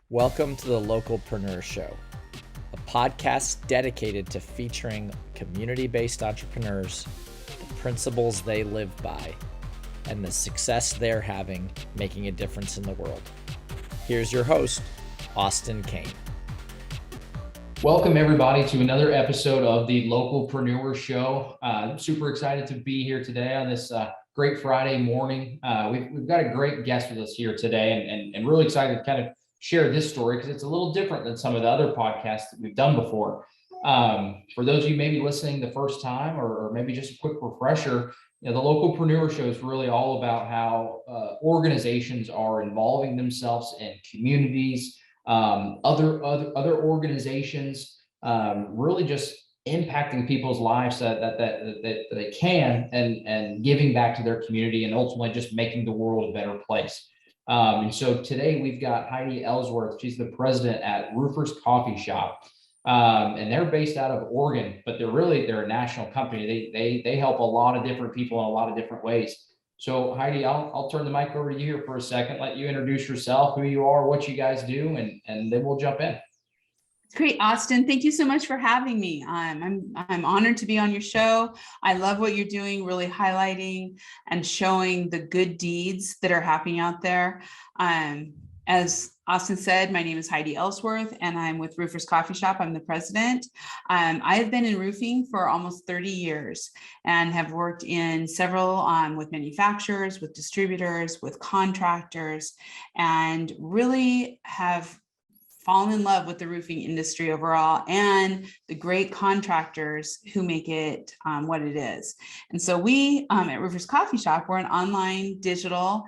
Welcome to the Localpreneur Show, a podcast dedicated to featuring community-based entrepreneurs, the principles they live by, and the success they're having making a difference in the world. Here's your host, Austin Kane. Welcome everybody to another episode of the Localpreneur Show. I'm super excited to be here today on this great Friday morning. We've got a great guest with us here today and really excited to kind of share this story because it's a little different than some of the other podcasts that we've done before. For those of you maybe listening the first time or maybe just a quick refresher, the Localpreneur Show is really all about how organizations are involving themselves in communities, other organizations, really just impacting people's lives that they can and giving back to their community and ultimately just making the world a better place. And so today we've got Heidi Ellsworth. She's the president at RoofersCoffeeShop. And they're based out of Oregon, but they're a national company. They help a lot of different people in a lot of different ways. So Heidi, I'll turn the mic over to you here for a second, let you introduce yourself, who you are, what you guys do, and then we'll jump in. Great, Austin. Thank you so much for having me. I'm honored to be on your show. I love what you're doing, really highlighting and showing the good deeds that are happening out there. As Austin said, my name is Heidi Ellsworth, and I'm with RoofersCoffeeShop. I'm the president. I have been in roofing for almost 30 years and have worked in several with manufacturers, with distributors, with contractors, and really have fallen in love with the roofing industry overall and the great contractors who make it what it is. And so we at RoofersCoffeeShop, we're an online digital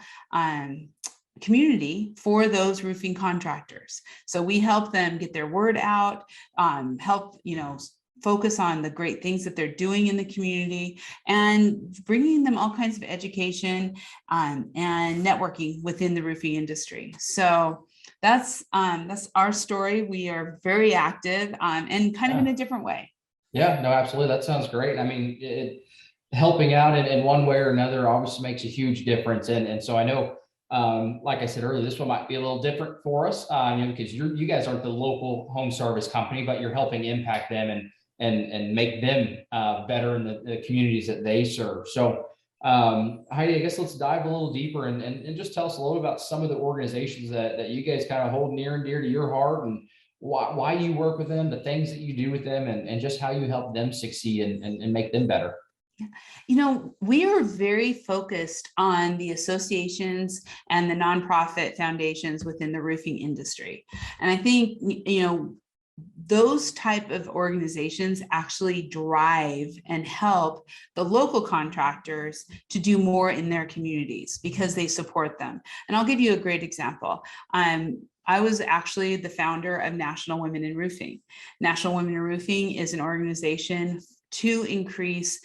community for those roofing contractors. So we help them get their word out, help, focus on the great things that they're doing in the community and bringing them all kinds of education and networking within the roofing industry. So that's our story. We are very active and kind of in a different way. Yeah, no, absolutely. That sounds great. I mean, helping out in one way or another obviously makes a huge difference. And so I know, like I said earlier, this one might be a little different for us, because you guys aren't the local home service company, but you're helping impact them and make them better in the communities that they serve. So Heidi, I guess let's dive a little deeper and just tell us a little about some of the organizations that you guys kind of hold near and dear to your heart and why you work with them, the things that you do with them, and just how you help them succeed and make them better. We are very focused on the associations and the nonprofit foundations within the roofing industry. And I think, those type of organizations actually drive and help the local contractors to do more in their communities because they support them. And I'll give you a great example. I was actually the founder of National Women in Roofing. National Women in Roofing is an organization to increase,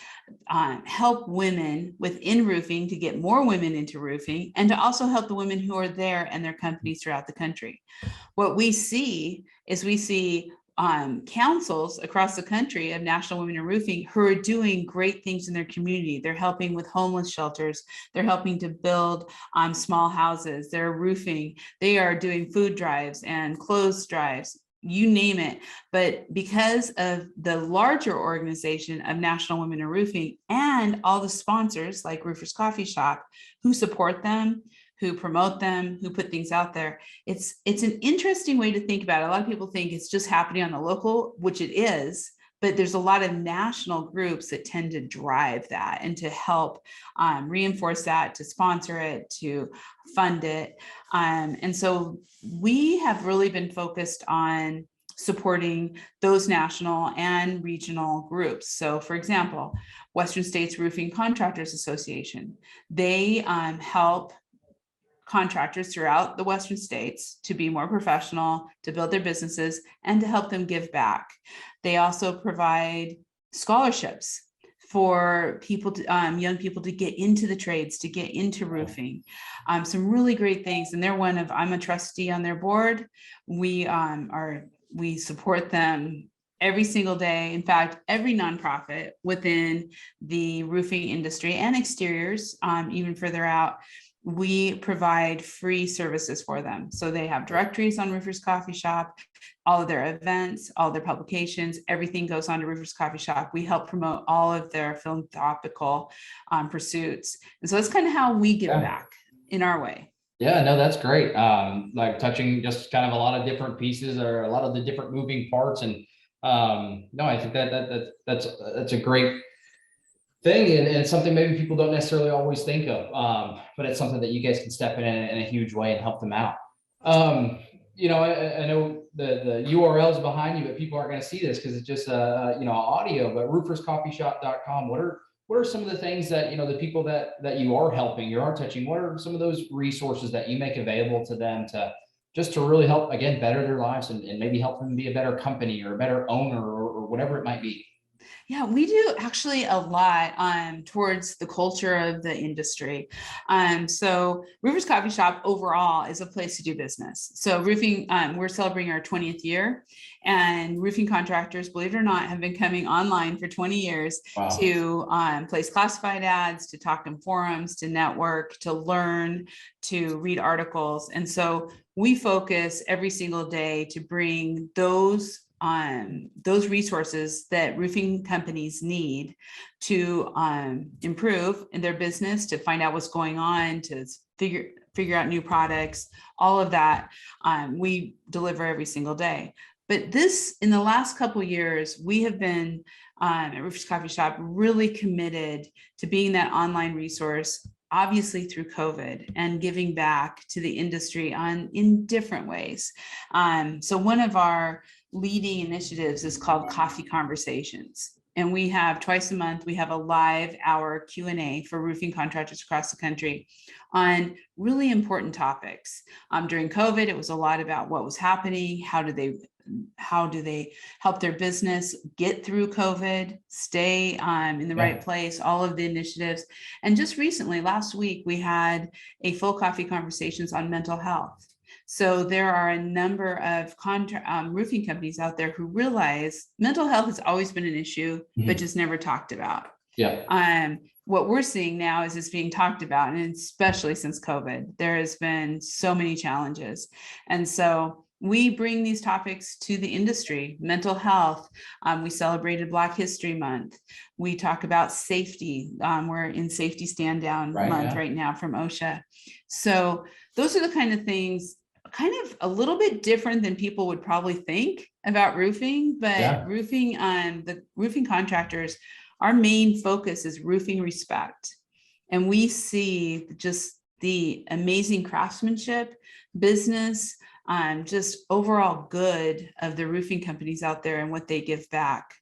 help women within roofing to get more women into roofing and to also help the women who are there and their companies throughout the country. What we see is councils across the country of National Women in Roofing who are doing great things in their community. They're helping with homeless shelters. They're helping to build small houses. They're roofing. They are doing food drives and clothes drives. You name it. But because of the larger organization of National Women in Roofing and all the sponsors like RoofersCoffeeShop who support them, who promote them, who put things out there, it's an interesting way to think about it. A lot of people think it's just happening on the local, which it is, but there's a lot of national groups that tend to drive that and to help reinforce that, to sponsor it, to fund it. And so we have really been focused on supporting those national and regional groups. So for example, Western States Roofing Contractors Association, they help contractors throughout the Western states to be more professional, to build their businesses, and to help them give back. They also provide scholarships for people, young people to get into the trades, to get into roofing. Some really great things. And I'm a trustee on their board. We support them every single day. In fact, every nonprofit within the roofing industry and exteriors, even further out, we provide free services for them. So they have directories on Roofers Coffee Shop, all of their events, all their publications, everything goes on to Roofers Coffee Shop. We help promote all of their philanthropical pursuits. And so that's kind of how we give back in our way. Yeah, no, that's great. Like touching just kind of a lot of different pieces or a lot of the different moving parts. And no, I think that's a great thing, and it's something maybe people don't necessarily always think of, but it's something that you guys can step in a huge way and help them out. You know, I know the URLs behind you, but people aren't going to see this because it's just you know, audio. But RoofersCoffeeShop.com. What are some of the things that, you know, the people that you are helping, you are touching? What are some of those resources that you make available to them to really help, again, better their lives and maybe help them be a better company or a better owner or whatever it might be? Yeah, we do actually a lot towards the culture of the industry. So Roofers Coffee Shop overall is a place to do business. So roofing, we're celebrating our 20th year, and roofing contractors, believe it or not, have been coming online for 20 years. Wow. To place classified ads, to talk in forums, to network, to learn, to read articles. And so we focus every single day to bring those resources that roofing companies need to improve in their business, to find out what's going on, to figure out new products, all of that we deliver every single day. But this, in the last couple of years, we have been at Roofers Coffee Shop really committed to being that online resource, obviously through COVID, and giving back to the industry in different ways. So one of our leading initiatives is called Coffee Conversations. And we have twice a month, we have a live hour Q&A for roofing contractors across the country on really important topics. During COVID, it was a lot about what was happening, how do they help their business get through COVID, stay in the right place, all of the initiatives. And just recently, last week, we had a full Coffee Conversations on mental health. So there are a number of roofing companies out there who realize mental health has always been an issue, but just never talked about. Yeah. What we're seeing now is it's being talked about, and especially since COVID, there has been so many challenges. And so we bring these topics to the industry. Mental health. We celebrated Black History Month. We talk about safety. We're in Safety Stand Down Month right now from OSHA. So those are the kind of things, kind of a little bit different than people would probably think about roofing, but roofing, the roofing contractors, our main focus is roofing respect. And we see just the amazing craftsmanship, business, just overall good of the roofing companies out there and what they give back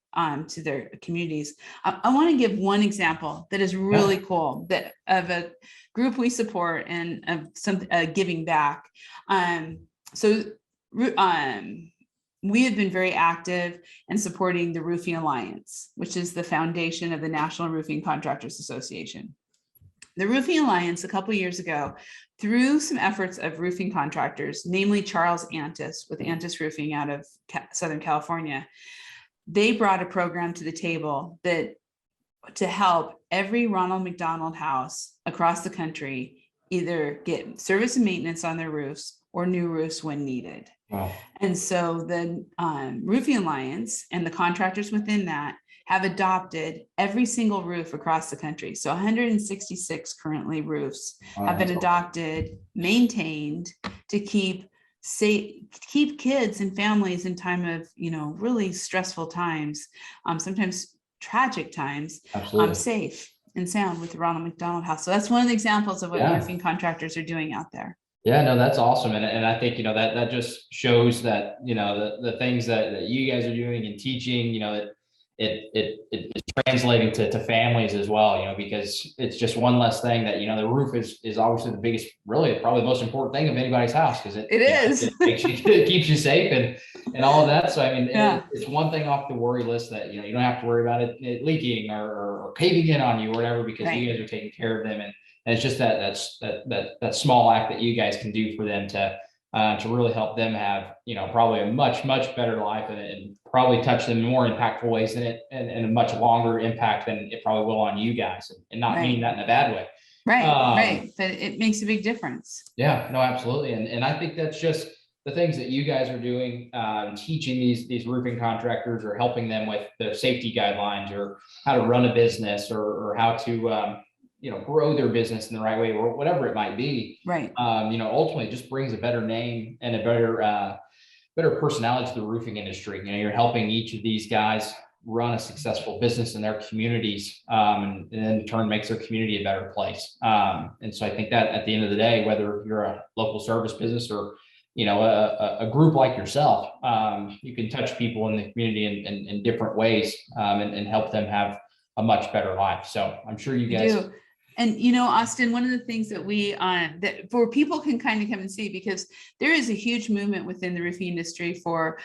to their communities. I want to give one example that is really cool, that of a group we support and of some giving back. So we have been very active in supporting the Roofing Alliance, which is the foundation of the National Roofing Contractors Association. The Roofing Alliance, a couple of years ago, through some efforts of roofing contractors, namely Charles Antis with Antis Roofing out of Southern California, they brought a program to the table that to help every Ronald McDonald house across the country either get service and maintenance on their roofs or new roofs when needed. Wow. And so the Roofing Alliance and the contractors within that have adopted every single roof across the country. So 166 currently roofs have been adopted, maintained to keep kids and families in time of, really stressful times, sometimes tragic times, safe and sound with the Ronald McDonald House. So that's one of the examples of what roofing contractors are doing out there. Yeah, no, that's awesome. And I think, that just shows that, the things that you guys are doing and teaching, it's translating to families as well, because it's just one less thing that, the roof is obviously the biggest, really probably the most important thing of anybody's house, because it is. It makes you, it keeps you safe and all of that. So, I mean, it's one thing off the worry list that, you don't have to worry about it leaking or caving in on you or whatever, because you guys are taking care of them. And it's just that small act that you guys can do for them to really help them have, probably a much, much better life and probably touch them in more impactful ways than and a much longer impact than it probably will on you guys, and not meaning that in a bad way. Right. But it makes a big difference. Yeah, no, absolutely. And I think that's just the things that you guys are doing, teaching these roofing contractors or helping them with the safety guidelines or how to run a business or how to, grow their business in the right way or whatever it might be. Right. Ultimately just brings a better name and a better personality to the roofing industry. You're helping each of these guys run a successful business in their communities, and in turn makes their community a better place. And so I think that at the end of the day, whether you're a local service business or a group like yourself, you can touch people in the community in different ways, and help them have a much better life. So I'm sure you guys do. And Austin, one of the things that we that for people can kind of come and see, because there is a huge movement within the roofing industry for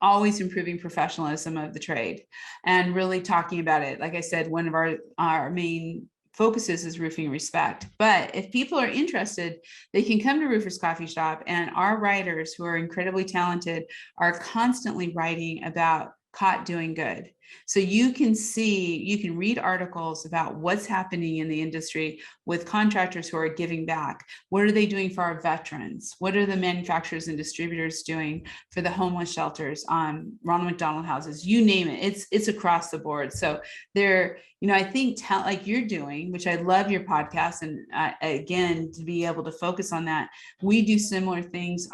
always improving professionalism of the trade and really talking about it. Like I said, one of our main focuses is roofing respect. But if people are interested, they can come to Roofers Coffee Shop, and our writers, who are incredibly talented, are constantly writing about caught doing good. So you can read articles about what's happening in the industry with contractors who are giving back. What are they doing for our veterans? What are the manufacturers and distributors doing for the homeless shelters, Ronald McDonald houses, you name it. It's across the board. So they're, I think like you're doing, which I love your podcast. And again, to be able to focus on that, we do similar things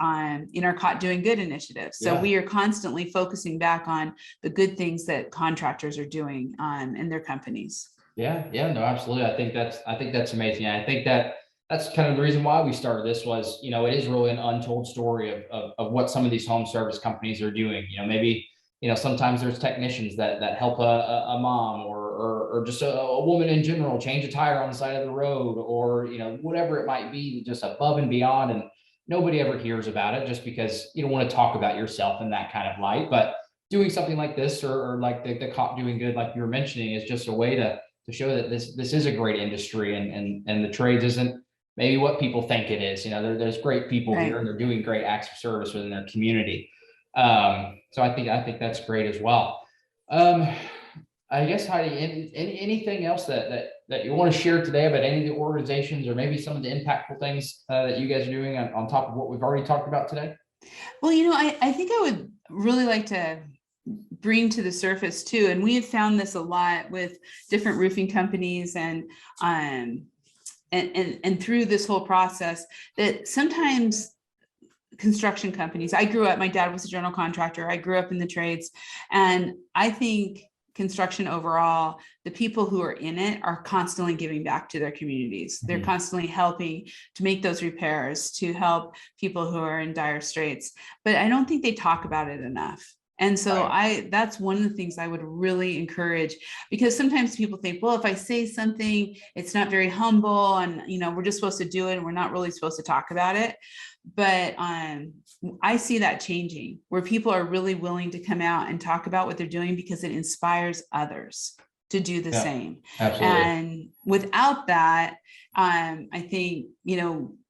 in our Caught Doing Good initiative. So we are constantly focusing back on the good things that contractors are doing in their companies. Yeah, no, absolutely. I think that's amazing. I think that's kind of the reason why we started this was, it is really an untold story of what some of these home service companies are doing. Maybe, sometimes there's technicians that help a mom or just a woman in general change a tire on the side of the road, or, whatever it might be, just above and beyond. And nobody ever hears about it just because you don't want to talk about yourself in that kind of light. But doing something like this or like the Caught Doing Good, like you were mentioning, is just a way to show that this is a great industry, and the trades isn't maybe what people think it is. There's great people here, and they're doing great acts of service within their community. So I think that's great as well. I guess, Heidi, anything else that you want to share today about any of the organizations, or maybe some of the impactful things that you guys are doing on top of what we've already talked about today? Well, I think I would really like to bring to the surface too, and we have found this a lot with different roofing companies and through this whole process, that sometimes construction companies, my dad was a general contractor, I grew up in the trades, and I think construction overall, the people who are in it are constantly giving back to their communities. They're constantly helping to make those repairs, to help people who are in dire straits, but I don't think they talk about it enough. And so that's one of the things I would really encourage, because sometimes people think, well, if I say something, it's not very humble, and, we're just supposed to do it, and we're not really supposed to talk about it. But I see that changing, where people are really willing to come out and talk about what they're doing because it inspires others to do the same. Absolutely. And without that, I think,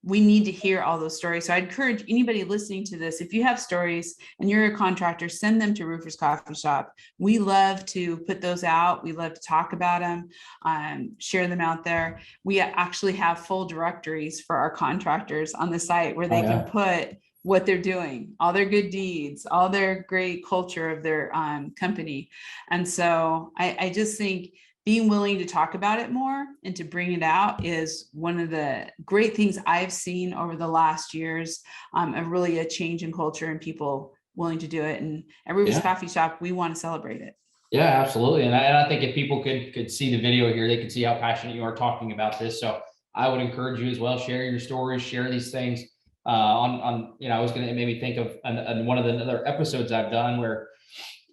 we need to hear all those stories. So I encourage anybody listening to this, if you have stories and you're a contractor, send them to Roofers Coffee Shop. We love to put those out. We love to talk about them, share them out there. We actually have full directories for our contractors on the site where they can put what they're doing, all their good deeds, all their great culture of their company. And so I just think being willing to talk about it more and to bring it out is one of the great things I've seen over the last years, really a change in culture and people willing to do it. And at Roofers Coffee Shop, we want to celebrate it. Yeah, absolutely. And I think if people could see the video here, they could see how passionate you are talking about this. So I would encourage you as well, share your stories, share these things I was going to maybe think of one of the other episodes I've done where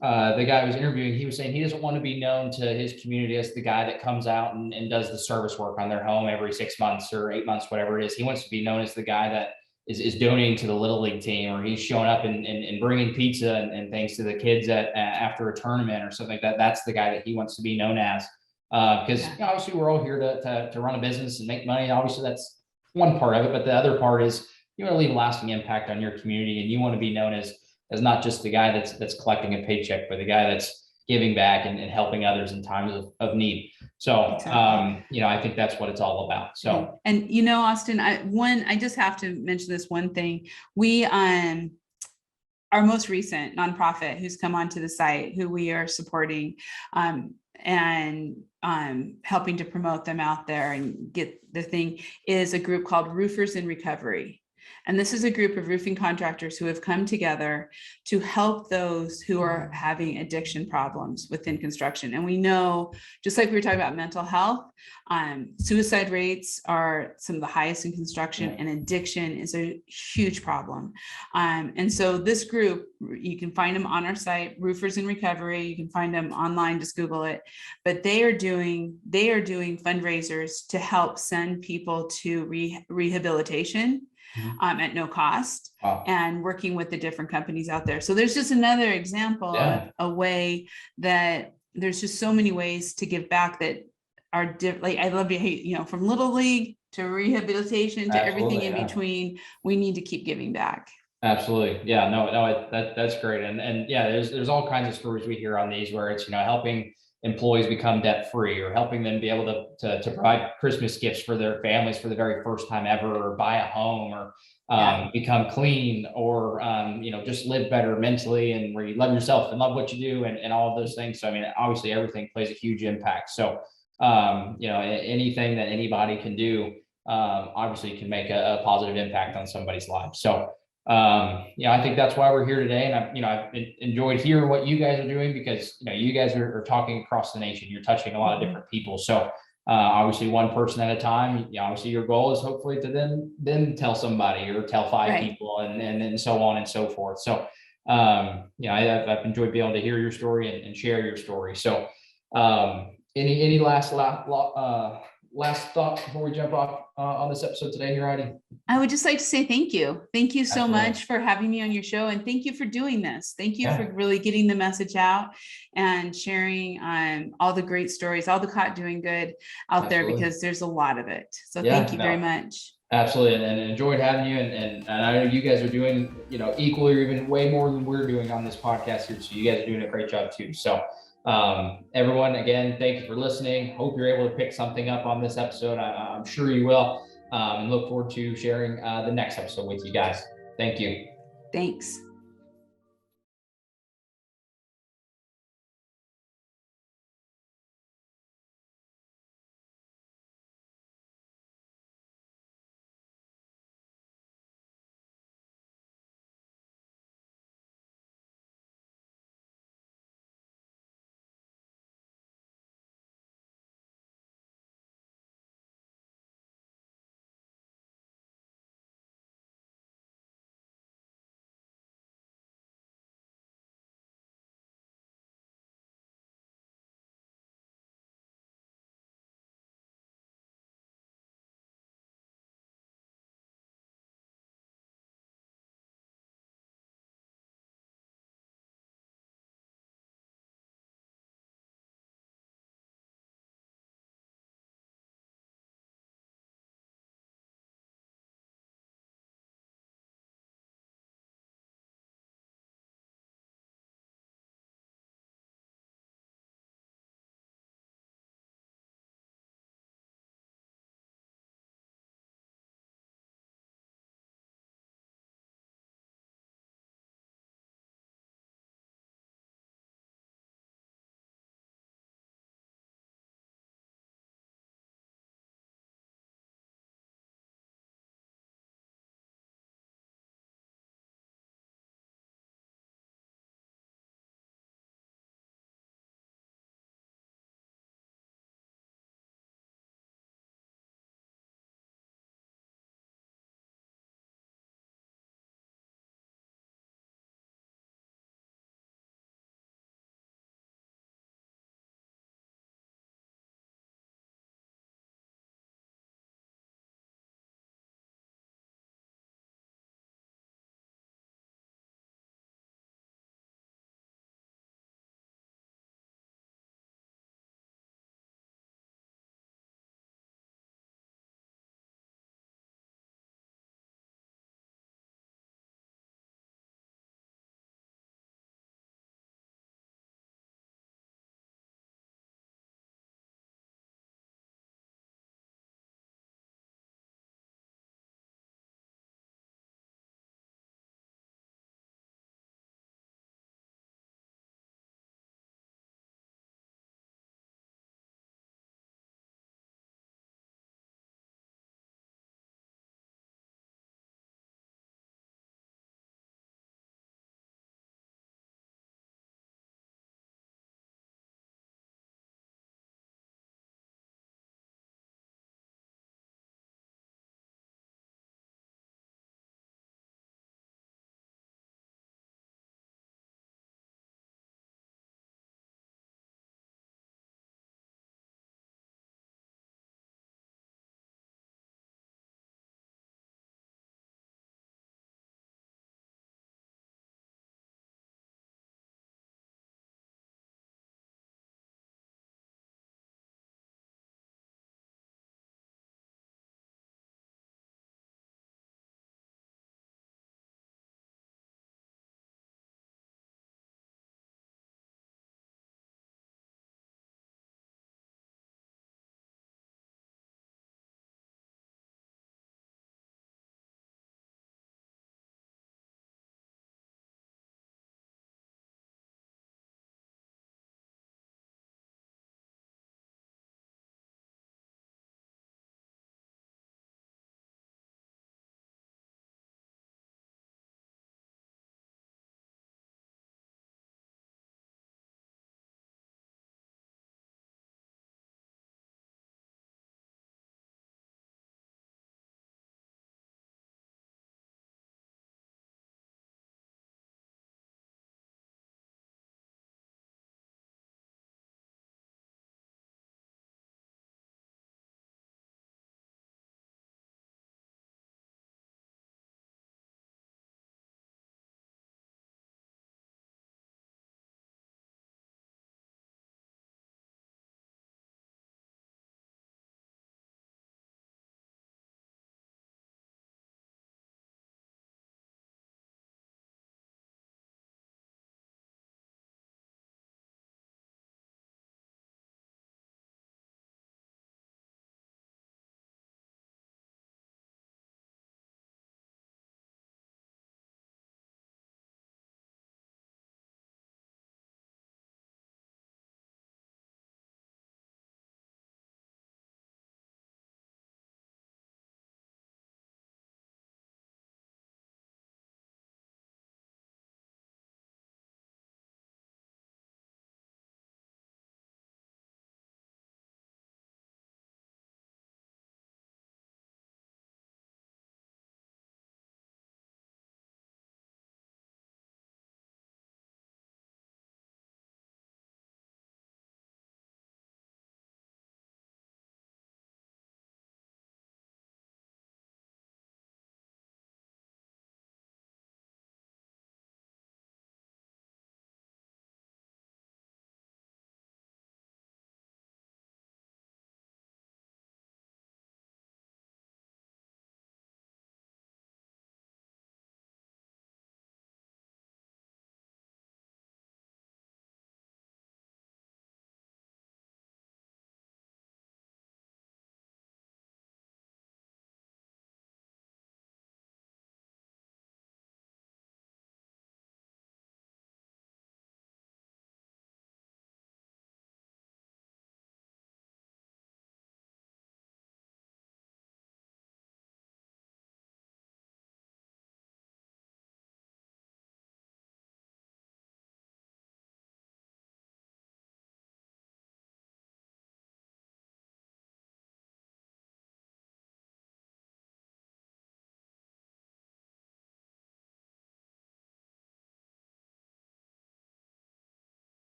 the guy I was interviewing, he was saying he doesn't want to be known to his community as the guy that comes out and does the service work on their home every 6 months or 8 months, whatever it is. He wants to be known as the guy that is donating to the Little League team, or he's showing up and bringing pizza and things to the kids after a tournament or something like that. That's the guy that he wants to be known as. Because obviously we're all here to run a business and make money. Obviously that's one part of it, but the other part is you want to leave a lasting impact on your community, and you want to be known as not just the guy that's collecting a paycheck, but the guy that's giving back and helping others in times of need. So, Exactly. I think that's what it's all about. So, and Austin, I just have to mention this one thing. We, our most recent nonprofit who's come onto the site, who we are supporting, and helping to promote them out there and get the thing, is a group called Roofers in Recovery. And this is a group of roofing contractors who have come together to help those who are having addiction problems within construction. And we know, just like we were talking about mental health, suicide rates are some of the highest in construction, and addiction is a huge problem. And so this group, you can find them on our site, Roofers in Recovery. You can find them online, just Google it. But they are doing fundraisers to help send people to rehabilitation at no cost. wow. And working with the different companies out there. So there's just another example of a way that there's just so many ways to give back that are like, I love you, from Little League to rehabilitation to everything in between. We need to keep giving back. Absolutely. Yeah, no, that's great. And yeah, there's all kinds of stories we hear on these where it's, helping employees become debt free, or helping them be able to provide Christmas gifts for their families for the very first time ever, or buy a home, or become clean, or just live better mentally, and where you love yourself and love what you do, and all of those things. So I mean, obviously everything plays a huge impact. So anything that anybody can do obviously can make a positive impact on somebody's life. So I think that's why we're here today. And I've enjoyed hearing what you guys are doing, because, you guys are talking across the nation. You're touching a lot of different people. So, obviously one person at a time, obviously your goal is hopefully to then tell somebody, or tell five people, and so on and so forth. So, I've enjoyed being able to hear your story and share your story. So, any last thought before we jump off on this episode today here, Heidi? I would just like to say thank you. Thank you so Absolutely. much for having me on your show. And thank you for doing this. Thank you for really getting the message out and sharing all the great stories, all the caught doing good out there, because there's a lot of it. So thank you very much. Absolutely. And enjoyed having you. And I know you guys are doing, equally or even way more than we're doing on this podcast here. So you guys are doing a great job too. So everyone, again, thank you for listening. Hope you're able to pick something up on this episode. I'm sure you will. And look forward to sharing the next episode with you guys. Thank you. Thanks.